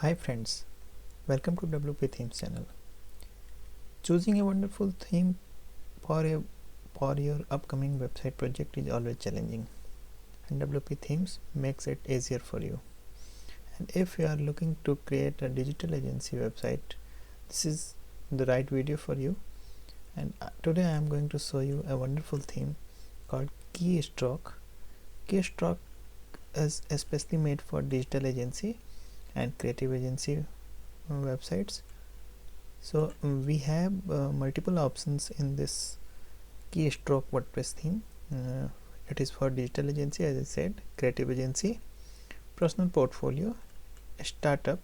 Hi friends, welcome to WP Themes channel. Choosing a wonderful theme for your upcoming website project is always challenging, and WP Themes makes it easier for you. And if you are looking to create a digital agency website, this is the right video for you. And today I am going to show you a wonderful theme called Keystroke. Keystroke is especially made for digital agency and creative agency websites. So we have multiple options in this Keystroke WordPress theme. It is for digital agency, as I said, creative agency, personal portfolio, startup,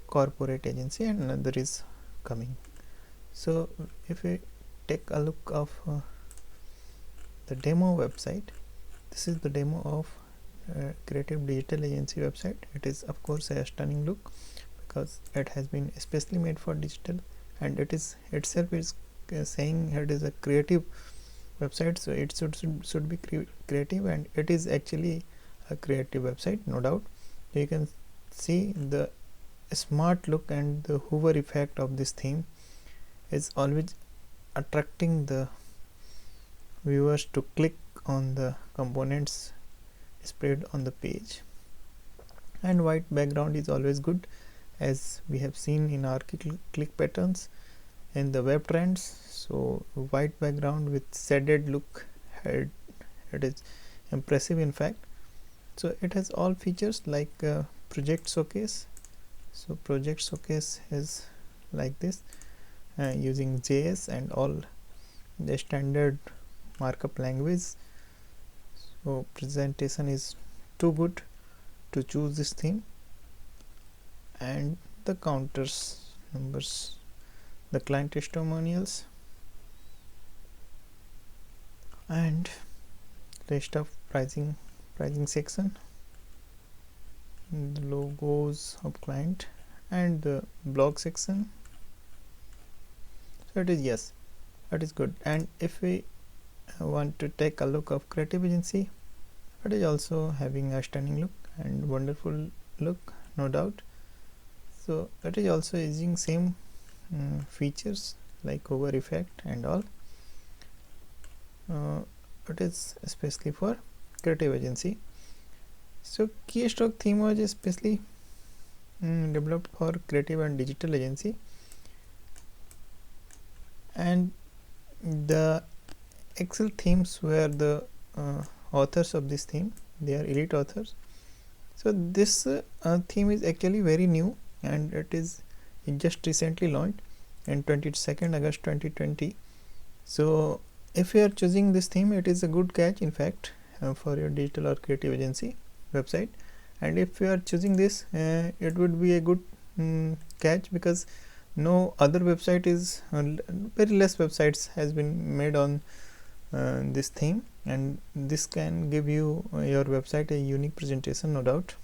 corporate agency, and another is coming. So if we take a look of the demo website, this is the demo of creative digital agency website. It is of course a stunning look because it has been especially made for digital, and it is itself is saying it is a creative website, so it should be creative, and it is actually a creative website, no doubt. You can see the smart look and the hover effect of this theme is always attracting the viewers to click on the components spread on the page. And white background is always good, as we have seen in our click patterns in the web trends. So white background with shaded look, it is impressive in fact. So it has all features like project showcase. So project showcase is like this, using JS and all the standard markup language. So presentation is too good to choose this theme. And the counters, numbers, the client testimonials, and list of pricing section, the logos of client, and the blog section. So it is good. And if we want to take a look of creative agency, it is also having a stunning look and wonderful look, no doubt. So it is also using same features like hover effect and all. It is especially for creative agency. So Keystroke theme was especially developed for creative and digital agency, and the Excel themes were the authors of this theme. They are elite authors. So this theme is actually very new, and it just recently launched in 22nd August 2020. So if you are choosing this theme, it is a good catch in fact for your digital or creative agency website. And if you are choosing this, it would be a good catch, because no other website is very less websites has been made on this theme, and this can give you your website a unique presentation, no doubt.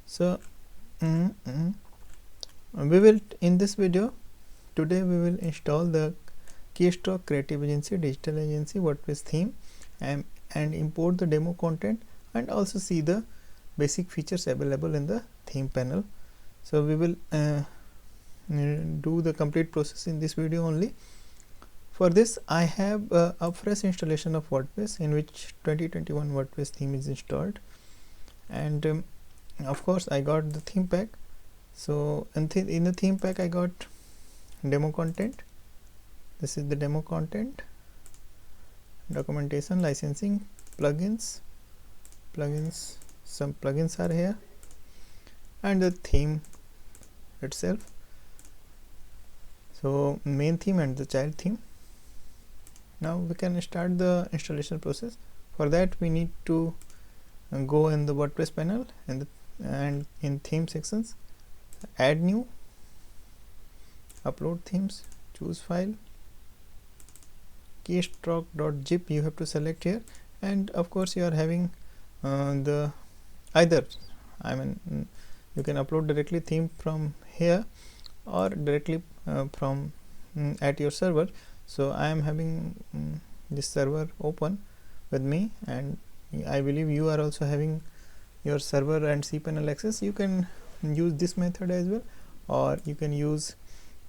So we will, in this video today, we will install the Keystroke Creative Agency Digital Agency WordPress theme and import the demo content, and also see the basic features available in the theme panel. So we will do the complete process in this video only. For this, I have a fresh installation of WordPress in which 2021 WordPress theme is installed, and of course I got the theme pack. So in the theme pack I got demo content. This is the demo content, documentation, licensing, plugins, some plugins are here, and the theme itself. So main theme and the child theme. Now we can start the installation process. For that we need to go in the WordPress panel and in theme sections, add new, upload themes, choose file, keystroke.zip you have to select here, and of course you are having you can upload directly theme from here or directly from at your server. So I am having this server open with me, and I believe you are also having your server and cPanel access, you can use this method as well, or you can use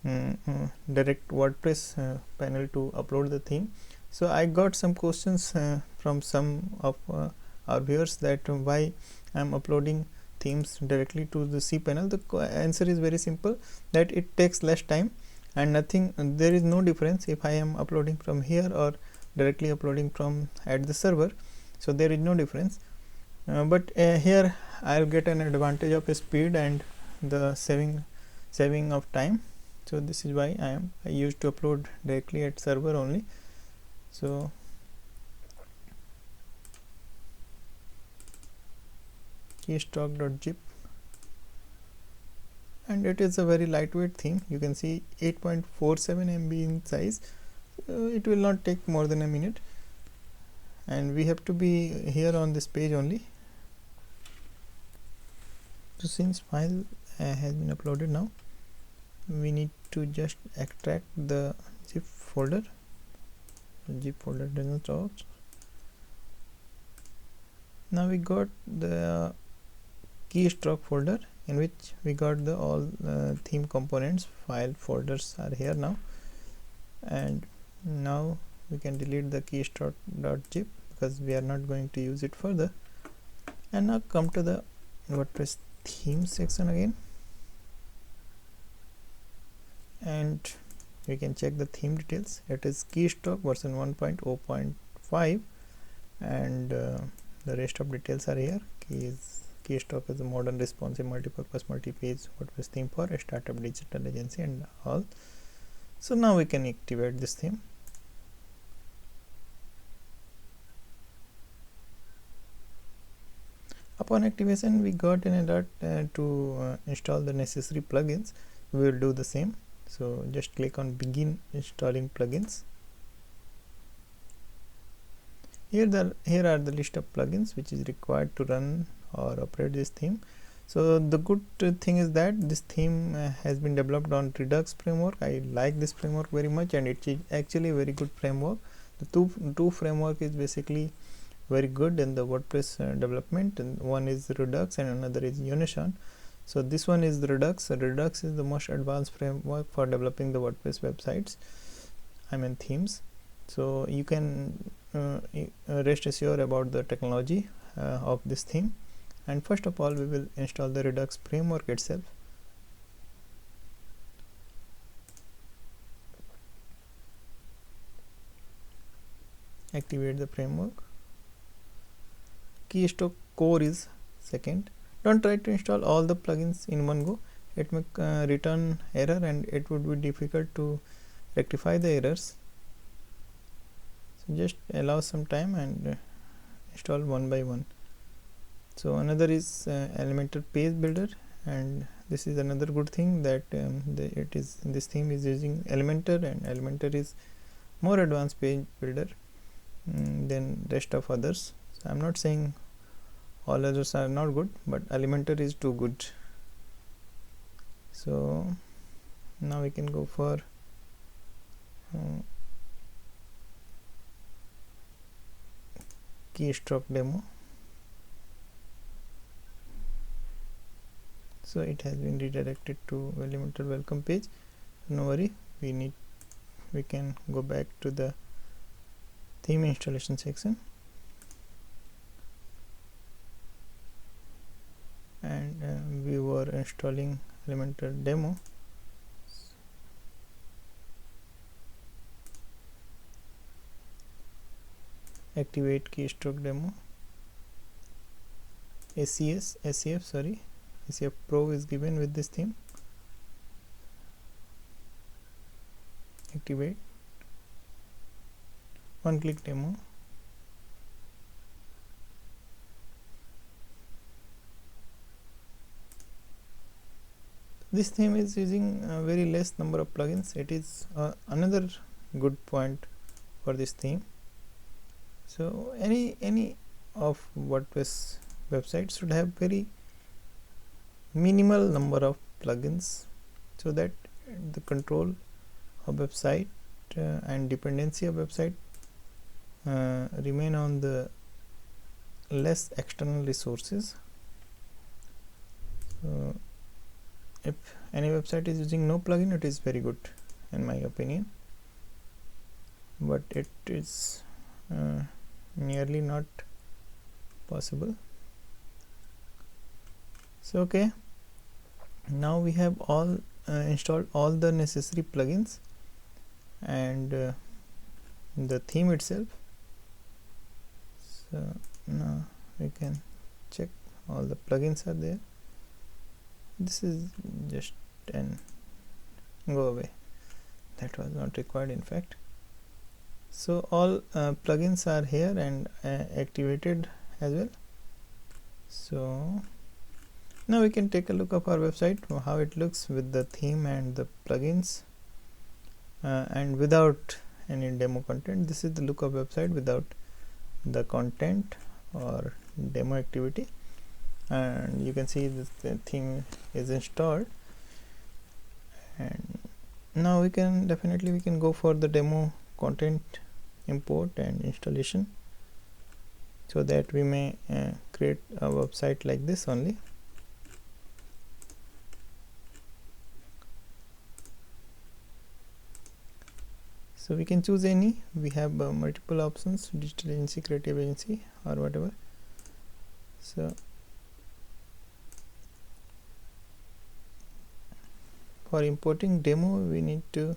direct WordPress panel to upload the theme. So I got some questions from some of our viewers that why I'm uploading themes directly to the cPanel. The answer is very simple, that it takes less time and there is no difference if I am uploading from here or directly uploading from at the server. So there is no difference, but here I'll get an advantage of speed and the saving of time. So this is why I used to upload directly at server only. So keystroke.zip, and it is a very lightweight theme. You can see 8.47 MB in size. It will not take more than a minute, and we have to be here on this page only. So since file has been uploaded, now we need to just extract the zip folder. Zip folder doesn't stop. Now we got the keystroke folder in which we got the all theme components. File folders are here now, and now we can delete the keystroke.zip because we are not going to use it further. And now come to the WordPress theme section again, and we can check the theme details. It is Keystroke version 1.0.5, and the rest of details are here. Keystroke is a modern, responsive, multi-purpose, multi-page WordPress theme for a startup, digital agency, and all. So now we can activate this theme. Upon activation, we got an alert to install the necessary plugins. We will do the same. So just click on begin installing plugins. Here are the list of plugins which is required to run or operate this theme. So the good thing is that this theme has been developed on Redux framework. I like this framework very much, and it is actually a very good framework. The two framework is basically very good in the WordPress development, and one is Redux and another is Unison. So this one is the Redux. Redux is the most advanced framework for developing the WordPress websites, themes. So you can rest assured about the technology of this theme. And first of all, we will install the Redux framework itself. Activate the framework. Keystroke core is second. Don't try to install all the plugins in one go. It may return error, and it would be difficult to rectify the errors. So just allow some time and install one by one. So another is Elementor page builder, and this is another good thing that this theme is using Elementor, and Elementor is more advanced page builder than rest of others. So I'm not saying all others are not good, but Elementor is too good. So now we can go for Keystroke demo. So it has been redirected to Elementor welcome page. No worry, we can go back to the theme installation section, and we were installing Elementor demo. Activate Keystroke demo. ACF Pro is given with this theme. Activate. One click demo. This theme is using a very less number of plugins. It is another good point for this theme. So any of WordPress websites should have very minimal number of plugins, so that the control of website and dependency of website remain on the less external resources. So if any website is using no plugin, it is very good in my opinion, but it is nearly not possible. So okay, now we have all installed all the necessary plugins and the theme itself. So now we can check all the plugins are there. This is just an go away, that was not required in fact. So all plugins are here and activated as well. So now we can take a look of our website, how it looks with the theme and the plugins and without any demo content. This is the look of website without the content or demo activity, and you can see this the theme is installed. And now we can go for the demo content import and installation, so that we may create a website like this only. So we can choose any. We have multiple options: digital agency, creative agency, or whatever. So for importing demo, we need to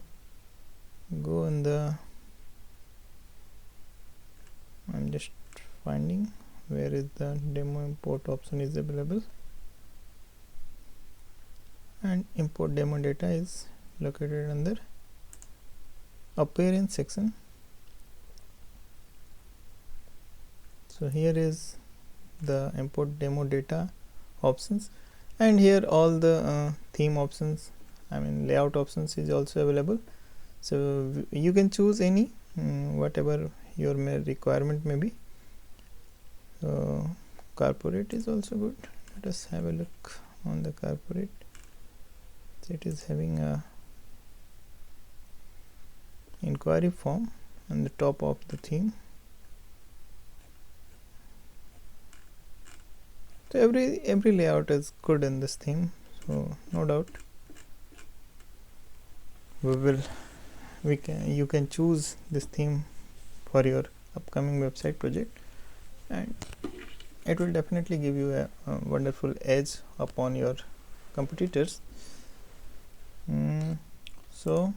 go in the, I'm just finding where is the demo import option is available, and import demo data is located under appearance section. So here is the import demo data options, and here all the theme options, I mean layout options is also available. So you can choose any whatever your requirement may be. So corporate is also good. Let us have a look on the corporate. So it is having a inquiry form on the top of the theme. So every layout is good in this theme, so no doubt you can choose this theme for your upcoming website project, and it will definitely give you a wonderful edge upon your competitors. So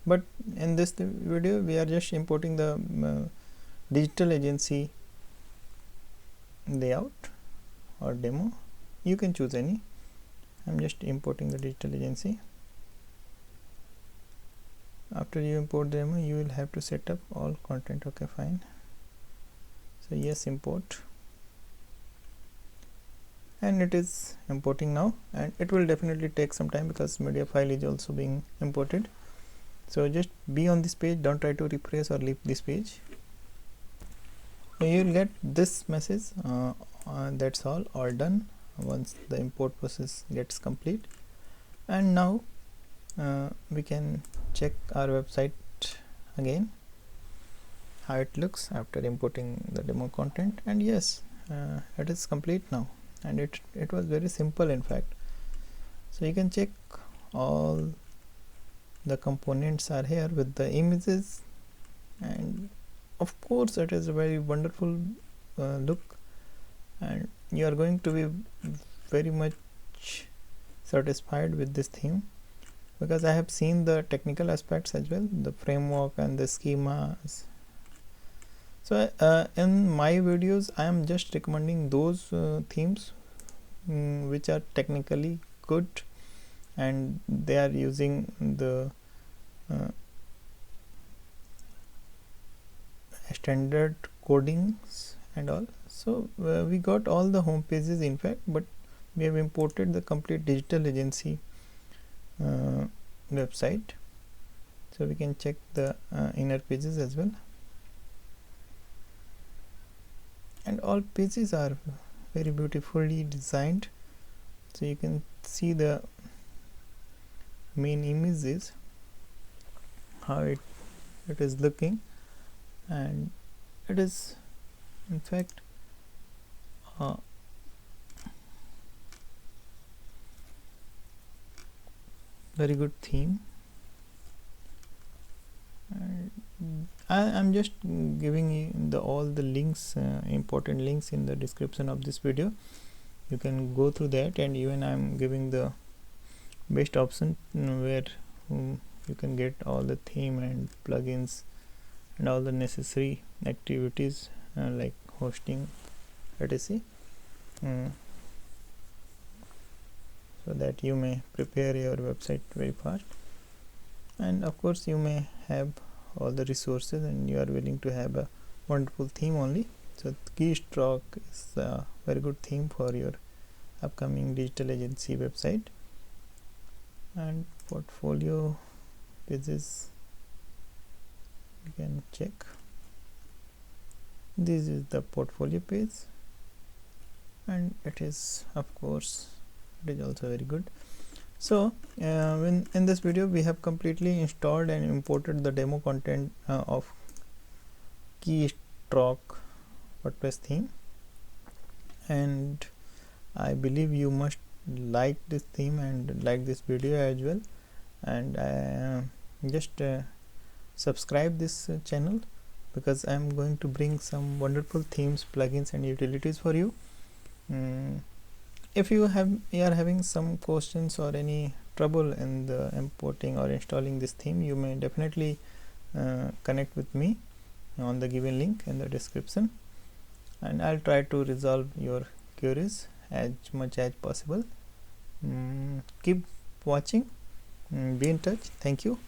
but in this video we are just importing the digital agency layout or demo. You can choose any. I'm just importing the digital agency. After you import the demo, you will have to set up all content. Okay, fine. So yes, import, and it is importing now, and it will definitely take some time because media file is also being imported. So just be on this page, don't try to refresh or leave this page. So you will get this message, that's all done once the import process gets complete. And now we can check our website again, how it looks after importing the demo content. And yes, it is complete now, and it was very simple in fact. So you can check all the components are here with the images, and of course it is a very wonderful look, and you are going to be very much satisfied with this theme, because I have seen the technical aspects as well, the framework and the schemas. So in my videos I am just recommending those themes which are technically good, and they are using the standard codings and all. So we got all the home pages in fact, but we have imported the complete digital agency website. So we can check the inner pages as well, and all pages are very beautifully designed. So you can see the main images, how it is looking, and it is in fact very good theme. I'm just giving you all the links, important links in the description of this video. You can go through that, and even I'm giving the best option where you can get all the theme and plugins and all the necessary activities like hosting, etc. So that you may prepare your website very fast, and of course you may have all the resources and you are willing to have a wonderful theme only. So Keystroke is a very good theme for your upcoming digital agency website. And portfolio pages, you can check. This is the portfolio page, and it is, of course, it is also very good. So when in this video we have completely installed and imported the demo content of Keystroke WordPress theme, and I believe you must like this theme and like this video as well, and just subscribe this channel, because I am going to bring some wonderful themes, plugins and utilities for you. If you are having some questions or any trouble in the importing or installing this theme, you may definitely connect with me on the given link in the description, and I'll try to resolve your queries as much as possible. Keep watching, be in touch. Thank you.